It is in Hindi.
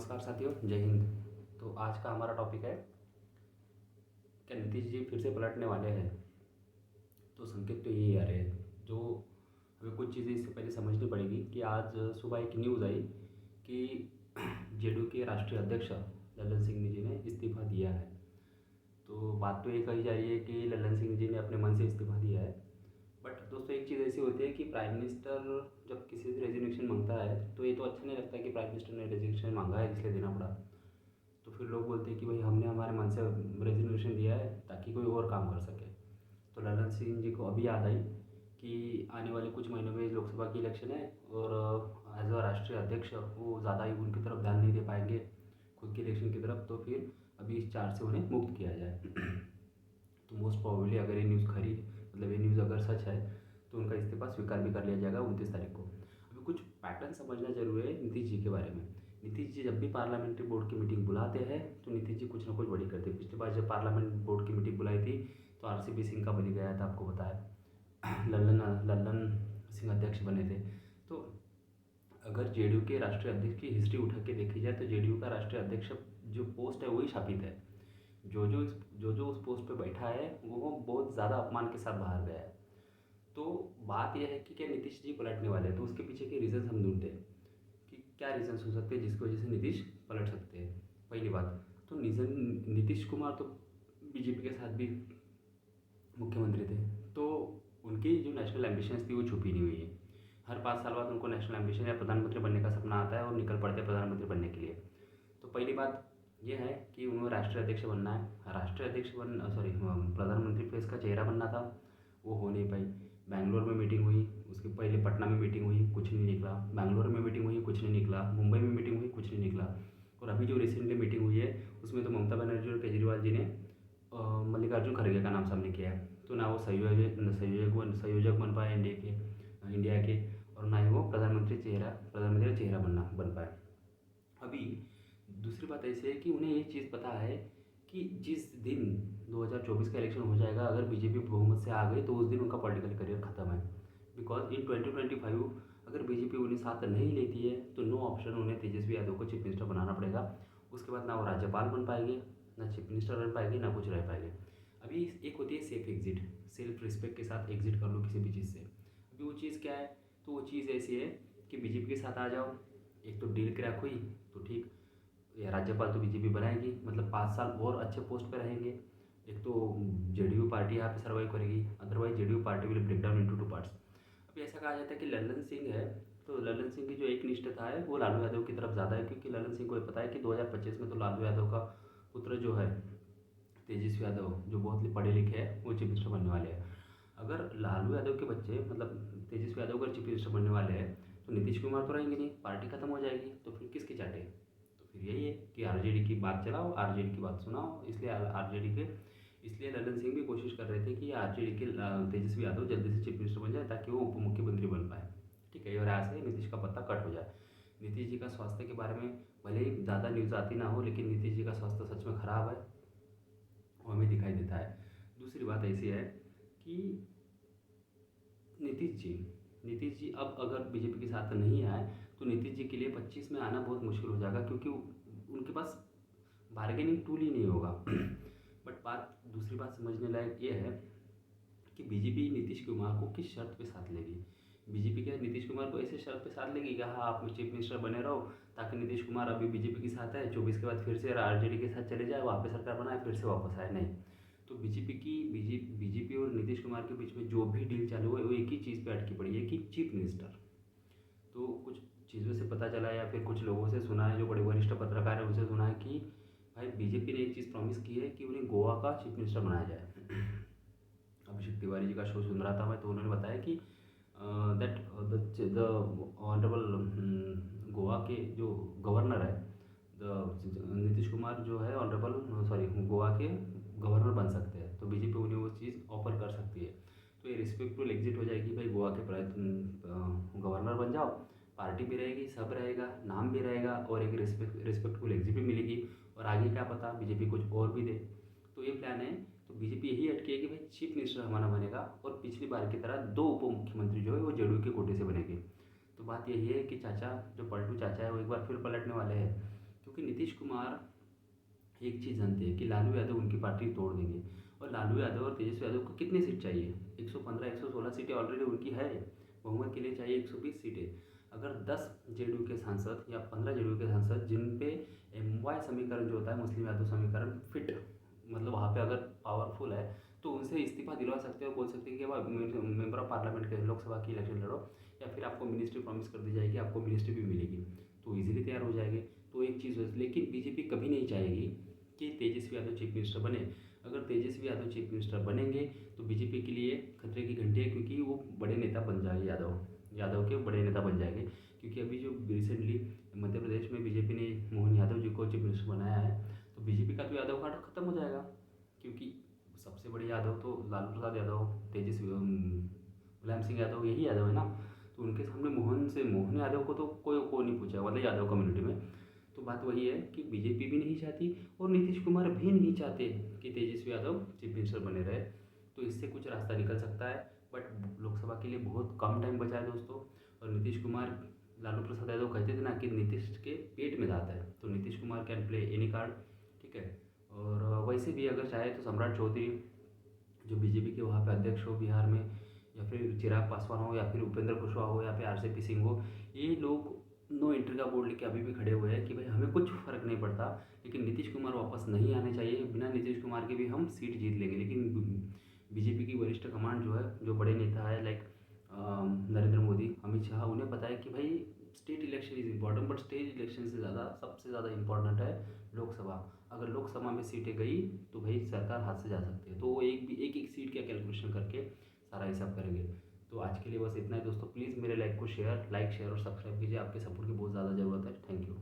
नमस्कार साथियों, जय हिंद। तो आज का हमारा टॉपिक है, क्या नीतीश जी फिर से पलटने वाले हैं। तो संकेत तो यही आ रहे हैं। जो हमें कुछ चीज़ें इससे पहले समझनी पड़ेगी कि आज सुबह एक न्यूज़ आई कि जेडीयू के राष्ट्रीय अध्यक्ष लल्लन सिंह जी ने इस्तीफ़ा दिया है। तो बात तो ये कही जा रही है कि लल्लन सिंह जी ने अपने मन से इस्तीफ़ा दिया है। बट दोस्तों, एक चीज़ ऐसी होती है कि प्राइम मिनिस्टर जब किसी से रेजिग्नेशन मांगता है तो ये तो अच्छा नहीं लगता कि प्राइम मिनिस्टर ने रेजिग्नेशन मांगा है इसलिए देना पड़ा। तो फिर लोग बोलते हैं कि भाई हमने हमारे मन से रेजिग्नेशन दिया है ताकि कोई और काम कर सके। तो लल्लन सिंह जी को अभी याद आई कि आने वाले कुछ महीनों में लोकसभा की इलेक्शन है और एज अ राष्ट्रीय अध्यक्ष वो ज़्यादा ही उनकी तरफ ध्यान नहीं दे पाएंगे खुद की इलेक्शन की तरफ। तो फिर अभी इस चार्ज से उन्हें मुक्त किया जाए। तो मोस्ट प्रोबेबली अगर ये न्यूज़ खरी मतलब ये न्यूज़ अगर सच है तो उनका इस्तीफा स्वीकार भी कर लिया जाएगा 29 तारीख को। अभी कुछ पैटर्न समझना जरूरी है नीतीश जी के बारे में। नीतीश जी जब भी पार्लियामेंट्री बोर्ड की मीटिंग बुलाते हैं तो नीतीश जी कुछ ना कुछ बड़ी करते हैं। पिछली बार जब पार्लियामेंट बोर्ड की मीटिंग बुलाई थी तो आरसीपी सिंह का बलि गया था, आपको बताया। लल्लन लल्लन सिंह अध्यक्ष बने थे। तो अगर जेडीयू के राष्ट्रीय अध्यक्ष की हिस्ट्री उठा के देखी जाए तो जेडीयू का राष्ट्रीय अध्यक्ष जो पोस्ट है वही शापित है। जो उस पोस्ट पे बैठा है वो बहुत ज़्यादा अपमान के साथ बाहर गया है। तो बात यह है कि क्या नीतीश जी पलटने वाले हैं। तो उसके पीछे के रीज़न हम ढूंढते हैं कि क्या रीज़न्स हो सकते हैं जिसकी वजह से नीतीश पलट सकते हैं। पहली बात तो नीतीश कुमार तो बीजेपी के साथ भी मुख्यमंत्री थे, तो उनकी जो नेशनल एम्बिशंस थी वो छुपी नहीं हुई है। हर 5 साल बाद उनको नेशनल एम्बिशन या प्रधानमंत्री बनने का सपना आता है और निकल पड़ते हैं प्रधानमंत्री बनने के लिए। तो पहली बात यह है कि उन्हें राष्ट्रीय अध्यक्ष बनना है। राष्ट्रीय अध्यक्ष प्रधानमंत्री फेस का चेहरा बनना था, वो हो नहीं पाई। बैंगलोर में मीटिंग हुई, उसके पहले पटना में मीटिंग हुई, कुछ नहीं निकला। बैंगलोर में मीटिंग हुई, कुछ नहीं निकला। मुंबई में मीटिंग हुई, कुछ नहीं निकला। और अभी जो रिसेंटली मीटिंग हुई है उसमें तो ममता बनर्जी और केजरीवाल जी ने मल्लिकार्जुन खड़गे का नाम सामने किया है। तो ना वो संयोजक बन पाए इंडिया के, और ना ही वो प्रधानमंत्री का चेहरा बन पाए। अभी दूसरी बात ऐसी है कि उन्हें ये चीज़ पता है कि जिस दिन 2024 का इलेक्शन हो जाएगा, अगर बीजेपी बहुमत से आ गई तो उस दिन उनका पॉलिटिकल करियर ख़त्म है। बिकॉज इन 2025 अगर बीजेपी उन्हें साथ नहीं लेती है तो नो ऑप्शन, उन्हें तेजस्वी यादव को चीफ मिनिस्टर बनाना पड़ेगा। उसके बाद ना वो राज्यपाल बन पाएंगे, ना चीफ मिनिस्टर बन पाएंगे, ना कुछ रह पाएंगे। अभी एक होती है सेफ एग्जिट, सेल्फ रिस्पेक्ट के साथ एग्जिट कर लो किसी भी चीज़ से। अभी वो चीज़ क्या है, तो वो चीज़ ऐसी है कि बीजेपी के साथ आ जाओ, एक तो डील क्रैक हुई तो ठीक, या राज्यपाल तो बीजेपी बनाएगी, मतलब 5 साल और अच्छे पोस्ट पे रहेंगे। एक तो जेडीयू पार्टी यहाँ पे सर्वाइव करेगी, otherwise JDU party will break down into 2 parts. अभी ऐसा कहा जाता है कि लल्लन सिंह है, तो लल्लन सिंह की जो एक निष्ठता है वो लालू यादव की तरफ ज़्यादा है, क्योंकि लल्लन सिंह को ये पता है कि 2025 में तो लालू यादव का पुत्र जो है तेजस्वी यादव, जो बहुत पढ़े लिखे हैं, वो चीफ मिनिस्टर बनने वाले हैं। अगर लालू यादव के बच्चे मतलब तेजस्वी यादव अगर चीफ मिनिस्टर बनने वाले हैं तो नीतीश कुमार तो रहेंगे नहीं, पार्टी खत्म हो जाएगी। तो फिर किसकी चाटे। तो फिर यही है कि आरजेडी की बात चलाओ, आरजेडी की बात सुनाओ। इसलिए लल्लन सिंह भी कोशिश कर रहे थे कि आरजेडी के तेजस्वी यादव जल्दी से चीफ मिनिस्टर बन जाए ताकि वो उप मुख्यमंत्री बन पाए। ठीक है, और यहाँ से नीतीश का पत्ता कट हो जाए। नीतीश जी का स्वास्थ्य के बारे में भले ही ज़्यादा न्यूज़ आती ना हो, लेकिन नीतीश जी का स्वास्थ्य सच में ख़राब है, वो हमें दिखाई देता है। दूसरी बात ऐसी है कि नीतीश जी नीतीश जी अब अगर बीजेपी के साथ नहीं आए तो नीतीश जी के लिए 25 में आना बहुत मुश्किल हो जाएगा, क्योंकि उनके पास बार्गेनिंग टूल ही नहीं होगा। बट दूसरी बात समझने लायक ये है कि बीजेपी नीतीश कुमार को किस शर्त पे साथ लेगी। बीजेपी क्या नीतीश कुमार को ऐसे शर्त पे साथ लेगी कि हाँ आप चीफ मिनिस्टर बने रहो, ताकि नीतीश कुमार अभी बीजेपी के साथ है, 24 के बाद फिर से आरजेडी के साथ चले जाए, वहाँ पे सरकार बनाए, फिर से वापस आए। नहीं, तो बीजेपी और नीतीश कुमार के बीच में जो भी डील चालू है वो एक ही चीज़ पे अटकी पड़ी है कि चीफ मिनिस्टर। तो कुछ चीज़ों से पता चला है या फिर कुछ लोगों से सुना है, जो बड़े वरिष्ठ पत्रकार हैं उनसे सुना है कि भाई बीजेपी ने एक चीज़ प्रॉमिस की है कि उन्हें गोवा का चीफ मिनिस्टर बनाया जाए। अभिषेक तिवारी जी का शो सुन रहा था मैं, तो उन्होंने बताया कि दैट द ऑनरेबल गोवा के जो गवर्नर है, नीतीश कुमार जो है गोवा के गवर्नर बन सकते हैं। तो बीजेपी उन्हें वो चीज़ ऑफर कर सकती है। तो ये रिस्पेक्टफुल एग्जिट हो जाएगी, भाई गोवा के गवर्नर बन जाओ, पार्टी भी रहेगी, सब रहेगा, नाम भी रहेगा, और एक रिस्पेक्टफुल एग्जिट भी मिलेगी। और आगे क्या पता बीजेपी कुछ और भी दे। तो ये प्लान है। तो बीजेपी यही अटकी है कि भाई चीफ मिनिस्टर हमारा बनेगा, और पिछली बार की तरह 2 उप मुख्यमंत्री जो है वो जेडीयू के कोटे से बनेंगे। तो बात यही है कि चाचा जो पलटू चाचा है वो एक बार फिर पलटने वाले हैं, क्योंकि नीतीश कुमार एक चीज़ जानते हैं कि लालू यादव उनकी पार्टी तोड़ देंगे। और लालू यादव और तेजस्वी यादव को कितनी सीट चाहिए? 115 116 सीटें ऑलरेडी उनकी है। बहुमत के लिए चाहिए 120 सीटें। अगर 10 जेडीयू के सांसद या 15 जेडीयू के सांसद जिन पे MY समीकरण जो होता है, मुस्लिम यादव समीकरण फिट, मतलब वहाँ पे अगर पावरफुल है, तो उनसे इस्तीफा दिलवा सकते हो, बोल सकते हैं कि अब मेंबर ऑफ पार्लियामेंट के लोकसभा की इलेक्शन लड़ो, या फिर आपको मिनिस्ट्री प्रॉमिस कर दी जाएगी, आपको मिनिस्ट्री भी मिलेगी, तो इजीली तैयार हो जाएंगे। तो एक चीज़, लेकिन बीजेपी कभी नहीं चाहेगी कि तेजस्वी यादव चीफ मिनिस्टर बने। अगर तेजस्वी यादव चीफ मिनिस्टर बनेंगे तो बीजेपी के लिए खतरे की घंटी है, क्योंकि वो बड़े नेता बन जाएंगे, यादव के बड़े नेता बन जाएंगे। क्योंकि अभी जो रिसेंटली मध्य प्रदेश में बीजेपी ने मोहन यादव जी को चीफ मिनिस्टर बनाया है, तो बीजेपी का तो यादव कार्ड खत्म हो जाएगा। क्योंकि सबसे बड़े यादव तो लालू प्रसाद यादव, तेजस्वी मुलायम सिंह यादव, यही यादव है ना। तो उनके सामने मोहन यादव को तो कोई नहीं पूछा, मतलब यादव कम्युनिटी में। तो बात वही है कि बीजेपी भी नहीं चाहती और नीतीश कुमार भी नहीं चाहते कि तेजस्वी यादव चीफ मिनिस्टर बने रहे। तो इससे कुछ रास्ता निकल सकता है, बट लोकसभा के लिए बहुत कम टाइम बचा है दोस्तों। और नीतीश कुमार, लालू प्रसाद यादव कहते थे ना कि नीतीश के पेट में दांत है, तो Nitish Kumar can play any card, ठीक है। और वैसे भी अगर चाहे तो सम्राट चौधरी जो बीजेपी के वहाँ पे अध्यक्ष हो बिहार में, या फिर चिराग पासवान हो, या फिर उपेंद्र कुशवाहा हो, या फिर RCP सिंह हो, ये लोग नो एंट्री का बोर्ड लेके अभी भी खड़े हुए हैं कि भाई हमें कुछ फ़र्क नहीं पड़ता, लेकिन नीतीश कुमार वापस नहीं आने चाहिए। बिना नीतीश कुमार के भी हम सीट जीत लेंगे। लेकिन बीजेपी की वरिष्ठ कमांड जो है, जो बड़े नेता है लाइक नरेंद्र मोदी, अमित शाह, उन्हें पता है कि भाई state election is important, but state election से ज़्यादा, सबसे ज़्यादा इम्पॉर्टेंट है लोकसभा। अगर लोकसभा में सीटें गई तो भाई सरकार हाथ से जा सकती है। तो वो एक एक सीट का कैलकुलेशन करके सारा हिसाब करेंगे। तो आज के लिए बस इतना ही दोस्तों। प्लीज़ मेरे लाइक शेयर और सब्सक्राइब कीजिए, आपके सपोर्ट की बहुत ज़्यादा ज़रूरत है। Thank you.